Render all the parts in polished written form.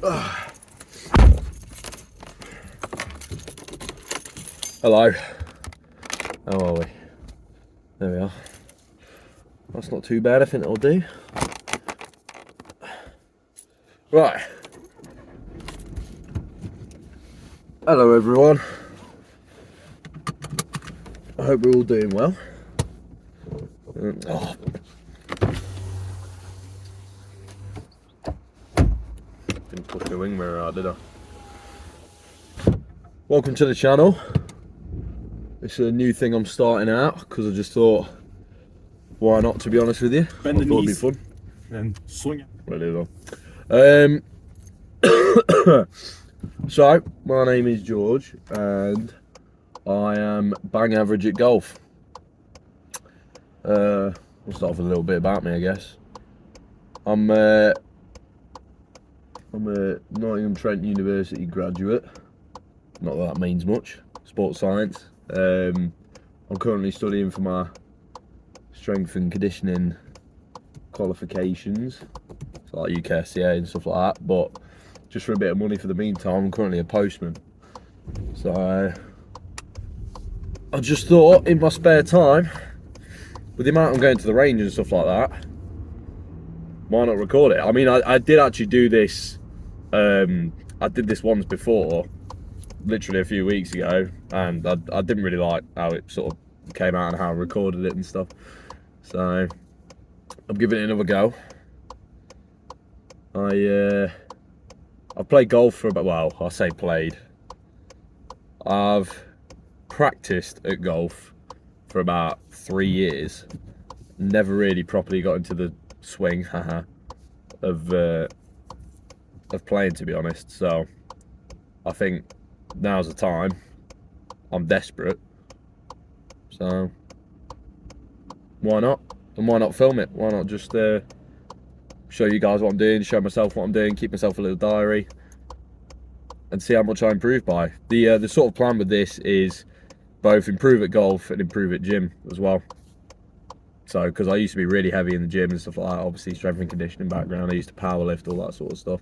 Hello. How are we? There we are. That's not too bad, I think that'll do. Right. Hello everyone. I hope we're all doing well. Didn't push the wing mirror out, did I? Welcome to the channel. This is a new thing I'm starting out because I just thought, why not, to be honest with you? Bend the I thought knees it'd be fun. and swing it. Really well. So, my name is George and I am bang average at golf. We'll start with a little bit about me, I guess. I'm a Nottingham Trent University graduate. Not that means much. Sports science. I'm currently studying for my strength and conditioning qualifications, so like UKSCA and stuff like that. But just for a bit of money for the meantime, I'm currently a postman. So I just thought, in my spare time, with the amount I'm going to the range and stuff like that, why not record it? I mean, I did actually do this. I did this once before, literally a few weeks ago, and I didn't really like how it sort of came out and how I recorded it and stuff. So I'm giving it another go. I've played golf for about, well, I say played. I've practiced at golf for about 3 years. Never really properly got into the swing, of playing, to be honest. So I think now's the time. I'm desperate. So why not? And why not film it? Why not just show you guys what I'm doing, show myself what I'm doing, keep myself a little diary, and see how much I improve by. The sort of plan with this is both improve at golf and improve at gym as well. So, because I used to be really heavy in the gym and stuff like that, obviously strength and conditioning background, I used to power lift, all that sort of stuff.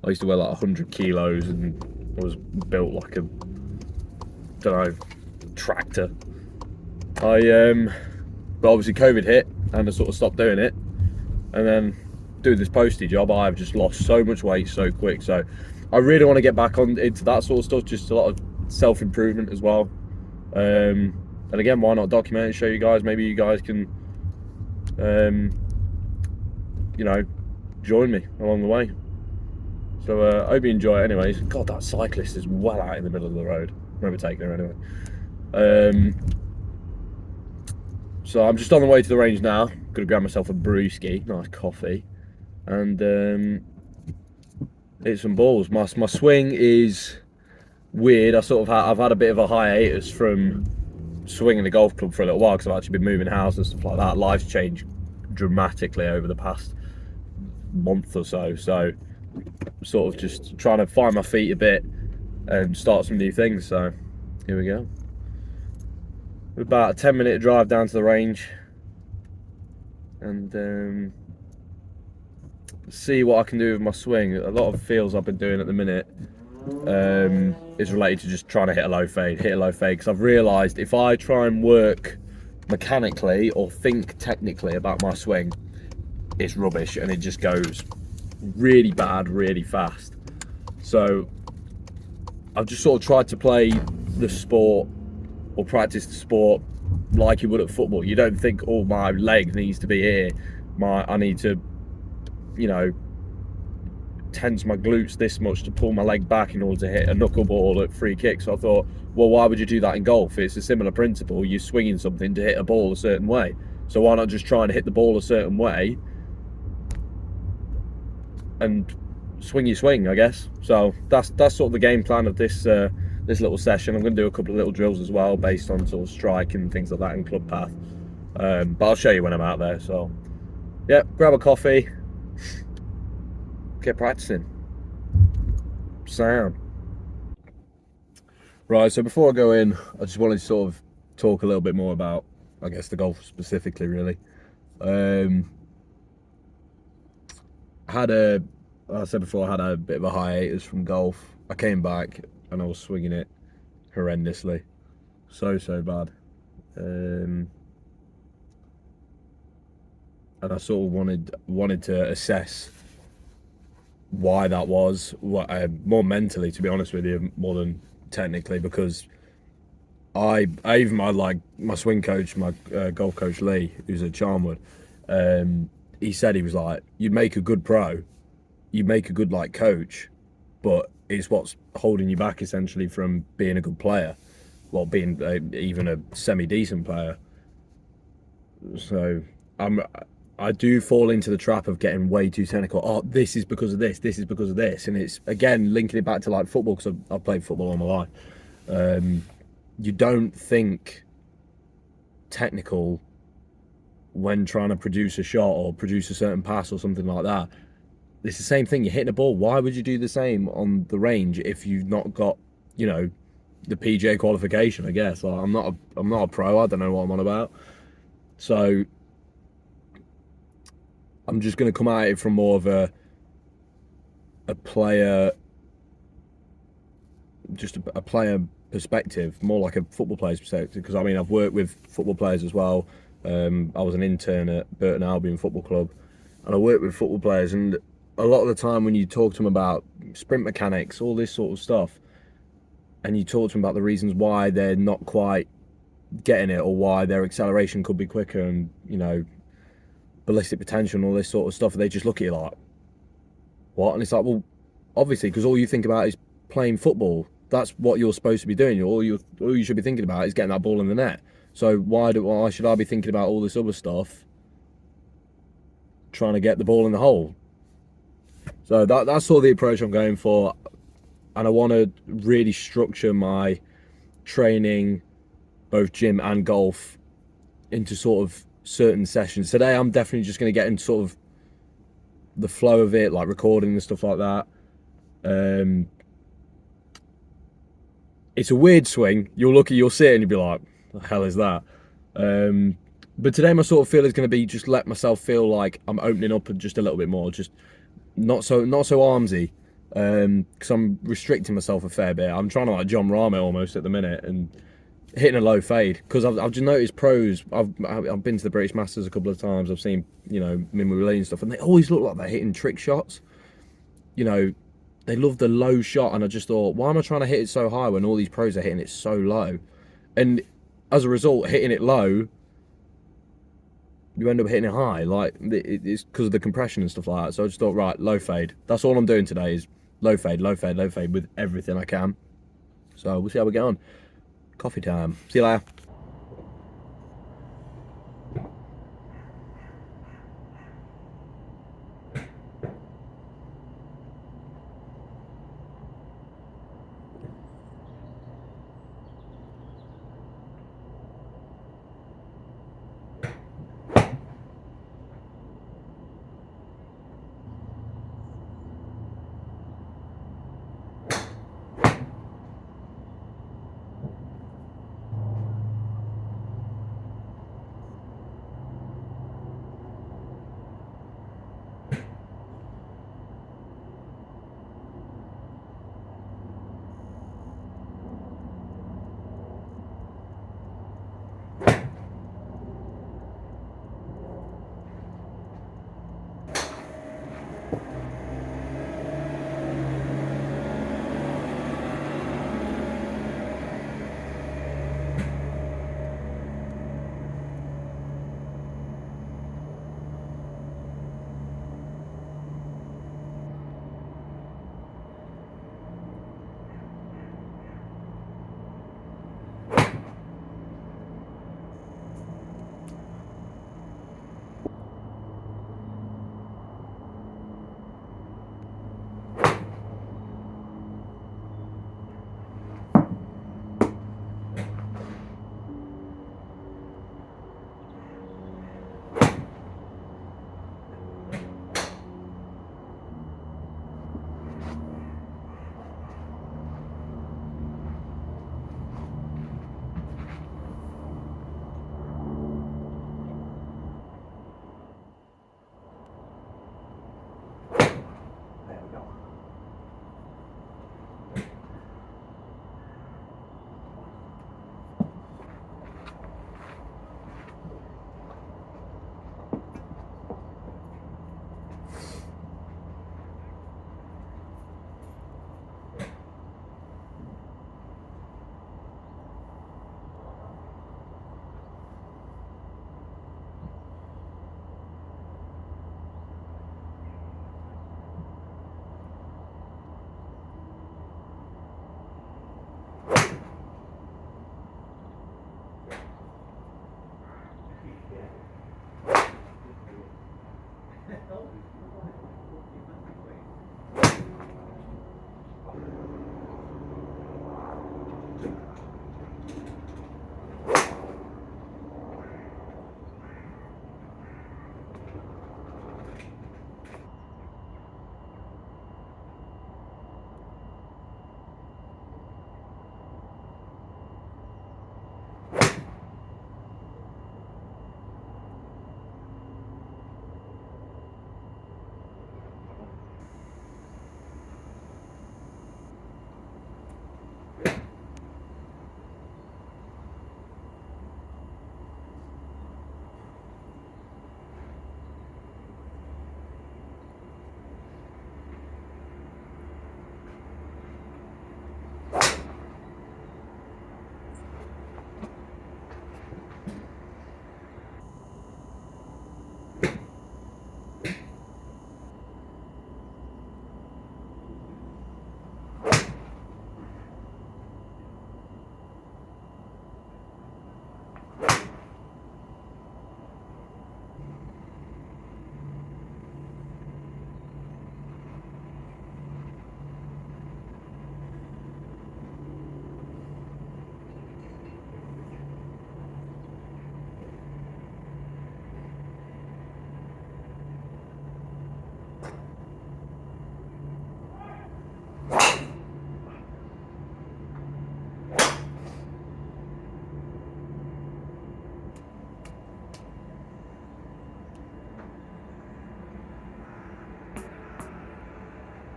I used to weigh like 100 kilos and I was built like a, don't know, tractor. But obviously COVID hit and I sort of stopped doing it. And then doing this postie job, I've just lost so much weight so quick. So I really want to get back into that sort of stuff, just a lot of self-improvement as well. And again, why not document and show you guys? Maybe you guys can, you know, join me along the way. So I hope you enjoy it anyways. God, that cyclist is well out in the middle of the road. I'm overtaking her anyway. So I'm just on the way to the range now. Gonna grab myself a brewski, nice coffee, and hit some balls. My swing is weird. I've had a bit of a hiatus from swinging the golf club for a little while because I've actually been moving house and stuff like that. Life's changed dramatically over the past month or so. So sort of just trying to find my feet a bit and start some new things. So here we go. About a 10-minute drive down to the range and see what I can do with my swing. A lot of feels I've been doing at the minute is related to just trying to hit a low fade, because I've realised if I try and work mechanically or think technically about my swing, it's rubbish and it just goes really bad really fast. So I've just sort of tried to play the sport or practice the sport like you would at football. You don't think, oh, my leg needs to be here, I need to, you know, tense my glutes this much to pull my leg back in order to hit a knuckleball at free kick. So I thought, well, why would you do that in golf? It's a similar principle. You're swinging something to hit a ball a certain way, so why not just try and hit the ball a certain way and swing your swing, I guess. So that's sort of the game plan of this this little session. I'm going to do a couple of little drills as well based on sort of strike and things like that and club path, but I'll show you when I'm out there. So yeah, grab a coffee, get practicing. Sound right. So before I go in, I just wanted to sort of talk a little bit more about, I guess, the golf specifically, really. I I said before, I had a bit of a hiatus from golf. I came back and I was swinging it horrendously, so bad. And I sort of wanted to assess why that was, more mentally, to be honest with you, more than technically, because I even my swing coach, my golf coach Lee, who's at Charnwood, he said, he was like, you'd make a good pro, you'd make a good like coach, but it's what's holding you back essentially from being a good player, well, being even a semi-decent player. So I do fall into the trap of getting way too technical. Oh, this is because of this. This is because of this, and it's again linking it back to like football, because I've played football all my life. You don't think technical when trying to produce a shot or produce a certain pass or something like that. It's the same thing. You're hitting a ball. Why would you do the same on the range if you've not got, you know, the PGA qualification? I guess like, I'm not a pro. I don't know what I'm on about. So I'm just going to come at it from more of a player, just a player perspective, more like a football player's perspective. Because I mean, I've worked with football players as well. I was an intern at Burton Albion Football Club, and I worked with football players. And a lot of the time, when you talk to them about sprint mechanics, all this sort of stuff, and you talk to them about the reasons why they're not quite getting it, or why their acceleration could be quicker, and you know, ballistic potential and all this sort of stuff, they just look at you like, what? And it's like, well, obviously, because all you think about is playing football. That's what you're supposed to be doing. All you should be thinking about is getting that ball in the net. So why should I be thinking about all this other stuff, trying to get the ball in the hole? So that's sort of the approach I'm going for, and I want to really structure my training, both gym and golf, into sort of certain sessions. Today I'm definitely just going to get into sort of the flow of it, like recording and stuff like that. It's a weird swing. You'll see it and you'll be like, the hell is that? But today my sort of feel is going to be just let myself feel like I'm opening up just a little bit more, just not so armsy, because I'm restricting myself a fair bit. I'm trying to like John Rahm almost at the minute, and hitting a low fade, because I've just noticed pros. I've been to the British Masters a couple of times. I've seen, you know, Minwoo Lee and stuff, and they always look like they're hitting trick shots. You know, they love the low shot, and I just thought, why am I trying to hit it so high when all these pros are hitting it so low? And as a result, hitting it low, you end up hitting it high. Like, it's because of the compression and stuff like that. So I just thought, right, low fade. That's all I'm doing today is low fade, low fade, low fade with everything I can. So we'll see how we get on. Coffee time. See you later.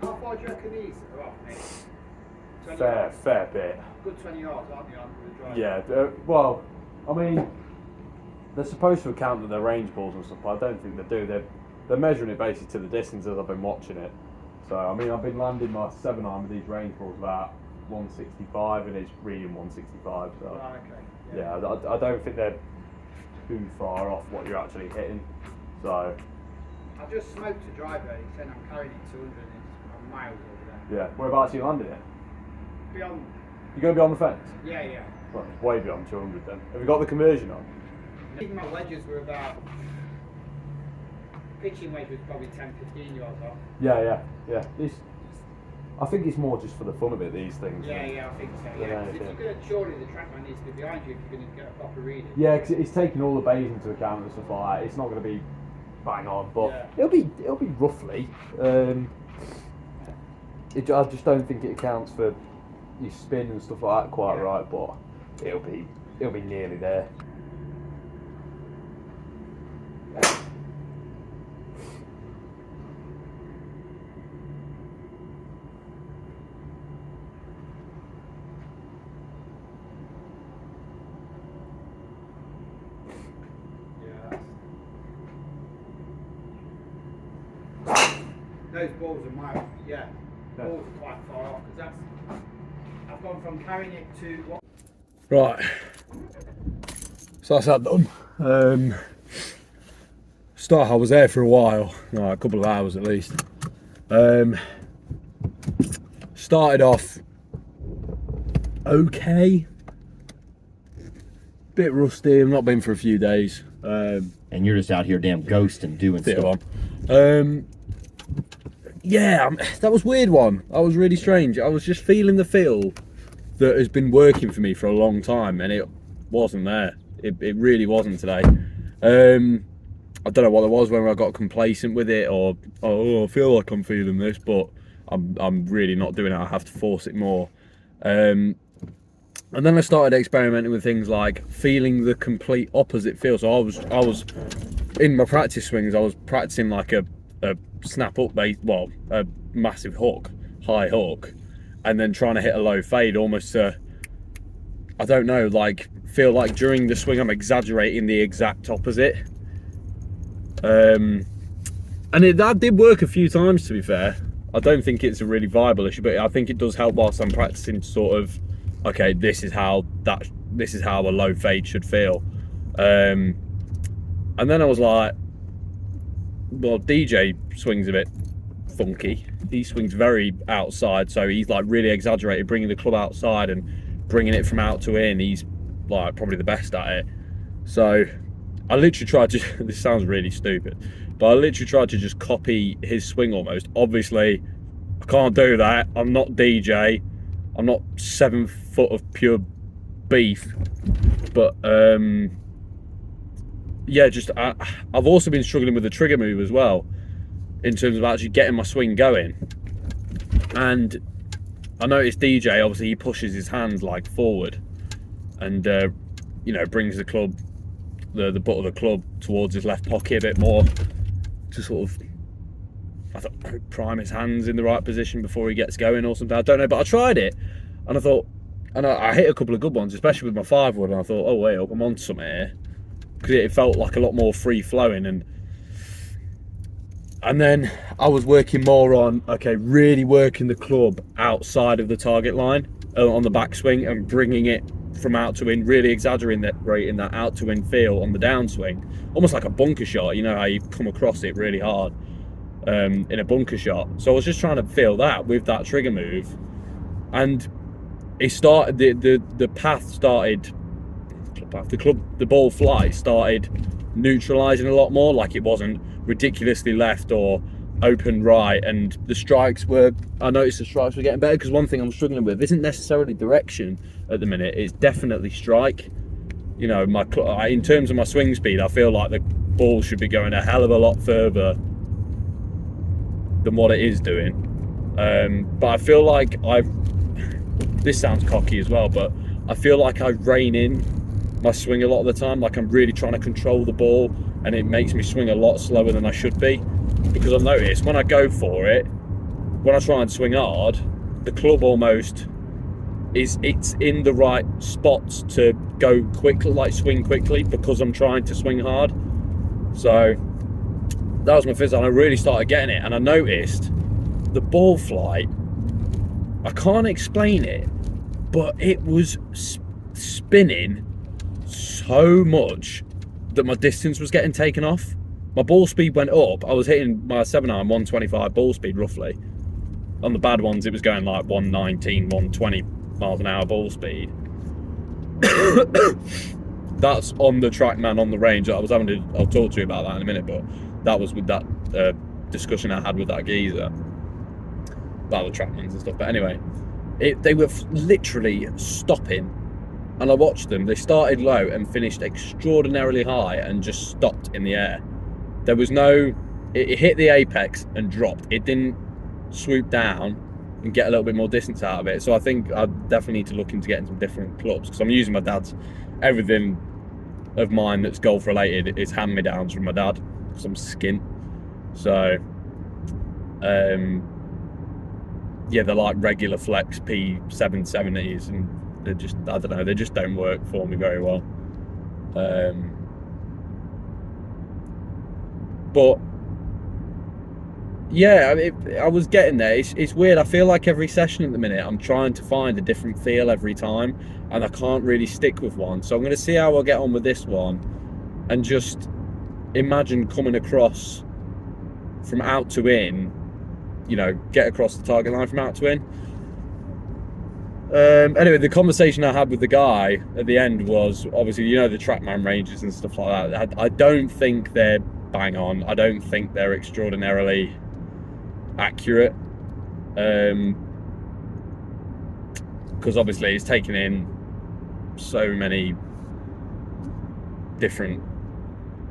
How far do you reckon these are off, mate? 20 Fair, yards? fair bit. Good 20 yards, aren't they, on the drive? Yeah, well, I mean, they're supposed to account that they're range balls and stuff, but I don't think they do. They're measuring it basically to the distance as I've been watching it. So, I mean, I've been landing my 7-iron with these range balls about 165 and it's reading 165. So, Oh, okay. yeah, I don't think they're too far off what you're actually hitting. So, I just smoked a driver, he said I'm carrying it 200 and it's miles over yeah, whereabouts are you landing it? there. Beyond, You're going to be on the fence? yeah. Well, it's way beyond 200 then. Have you got the conversion on? Even my wedges were about, pitching wedge was probably 10-15 yards off. Yeah. I think it's more just for the fun of it, these things. Yeah, I think so, Yeah, yeah. 'Cause if yeah. you're going to, surely the trackman needs to be behind you if you're going to get a proper reading. Yeah, because it's taking all the bays into account and stuff like that. It's not going to be bang on, but Yeah. it'll be roughly. I just don't think it accounts for your spin and stuff like that quite Yeah. right, but it'll be nearly there. Those balls are miles, balls are quite far off because I've gone from carrying it to what? Right, so that's that done. I was there for a while, a couple of hours at least. Started off okay, bit rusty. I've not been for a few days. And you're just out here damn ghosting, doing Bit stuff. on. Yeah, that was a weird one. That was really strange. I was just feeling the feel that has been working for me for a long time, and it wasn't there. It really wasn't today. I don't know what it was, whether I got complacent with it or I feel like I'm feeling this, but I'm really not doing it. I have to force it more. And then I started experimenting with things like feeling the complete opposite feel. So I was in my practice swings. I was practicing like a snap up base, well, a massive hook, high hook, and then trying to hit a low fade, almost to, I don't know, like feel like during the swing I'm exaggerating the exact opposite. And that did work a few times, to be fair. I don't think it's a really viable issue, but I think it does help whilst I'm practicing to sort of, okay, this is how a low fade should feel. And then I was like, well, DJ swings a bit funky. He swings very outside, so he's like really exaggerated, bringing the club outside and bringing it from out to in. He's like probably the best at it. So I literally tried to, this sounds really stupid, but But I literally tried to just copy his swing almost. Obviously, I can't do that. I'm not DJ. I'm not 7 foot of pure beef. But yeah, just I've also been struggling with the trigger move as well, in terms of actually getting my swing going. And I noticed DJ, obviously he pushes his hands like forward, and you know, brings the club, the butt of the club towards his left pocket a bit more, to sort of, I thought, prime his hands in the right position before he gets going or something. I don't know, but I tried it, and I thought, and I hit a couple of good ones, especially with my 5-wood, and I thought, oh wait up, I'm on something here, because it felt like a lot more free flowing. And then I was working more on, okay, really working the club outside of the target line on the backswing, and bringing it from out to in, really exaggerating that out to in feel on the downswing, almost like a bunker shot. You know how you come across it really hard in a bunker shot. So I was just trying to feel that with that trigger move, and it started, the path started, the ball flight started neutralizing a lot more. Like, it wasn't ridiculously left or open right, and the strikes were, I noticed the strikes were getting better, because one thing I'm struggling with isn't necessarily direction at the minute, it's definitely strike. You know, in terms of my swing speed, I feel like the ball should be going a hell of a lot further than what it is doing. But I feel like this sounds cocky as well, but I feel like I rein in my swing a lot of the time. Like, I'm really trying to control the ball, and it makes me swing a lot slower than I should be, because I've noticed when I go for it, when I try and swing hard, the club almost it's in the right spots to go quickly, like swing quickly, because I'm trying to swing hard. So that was my first time I really started getting it, and I noticed the ball flight, I can't explain it, but it was spinning so much that my distance was getting taken off. My ball speed went up. I was hitting my 7-iron 125 ball speed roughly. On the bad ones, it was going like 119, 120 miles an hour ball speed. That's on the TrackMan on the range. I'll talk to you about that in a minute, but that was with that discussion I had with that geezer about the TrackMans and stuff. But anyway, they were literally stopping, and I watched them. They started low and finished extraordinarily high and just stopped in the air. There was no, it hit the apex and dropped. It didn't swoop down and get a little bit more distance out of it. So I think I definitely need to look into getting some different clubs, because I'm using my dad's, everything of mine that's golf related is hand-me-downs from my dad, because I'm skint. So yeah, they're like regular flex P770s, and they're just, I don't know, they just don't work for me very well. But yeah, I was getting there. It's weird. I feel like every session at the minute, I'm trying to find a different feel every time, and I can't really stick with one. So I'm going to see how I get on with this one, and just imagine coming across from out to in, you know, get across the target line from out to in. Anyway, the conversation I had with the guy at the end was, obviously, you know, the TrackMan ranges and stuff like that. I don't think they're bang on. I don't think they're extraordinarily accurate, because obviously it's taken in so many different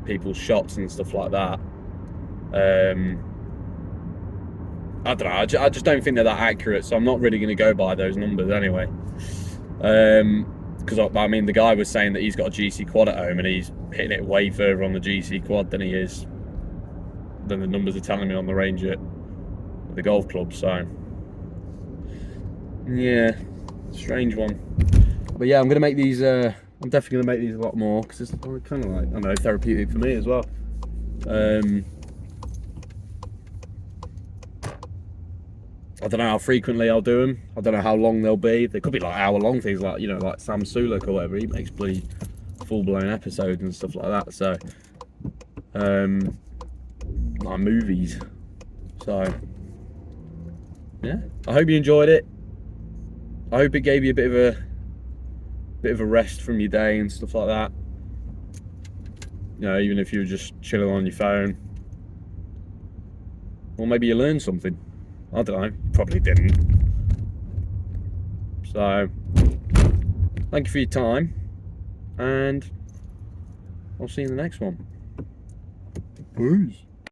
people's shots and stuff like that. I don't know, I just don't think they're that accurate, so I'm not really going to go by those numbers anyway. Because I mean, the guy was saying that he's got a GC quad at home, and he's hitting it way further on the GC quad than the numbers are telling me on the range at the golf club. So yeah, strange one. But yeah, I'm gonna make these. I'm definitely gonna make these a lot more, because it's kind of like, I don't know, therapeutic for me as well. I don't know how frequently I'll do them. I don't know how long they'll be. They could be like hour-long things, like, you know, like Sam Sulek or whatever. He makes bloody full-blown episodes and stuff like that. So, like movies. So, yeah. I hope you enjoyed it. I hope it gave you a bit of a rest from your day and stuff like that. You know, even if you were just chilling on your phone, or maybe you learned something. I don't know, probably didn't. So, thank you for your time, and I'll see you in the next one. Peace.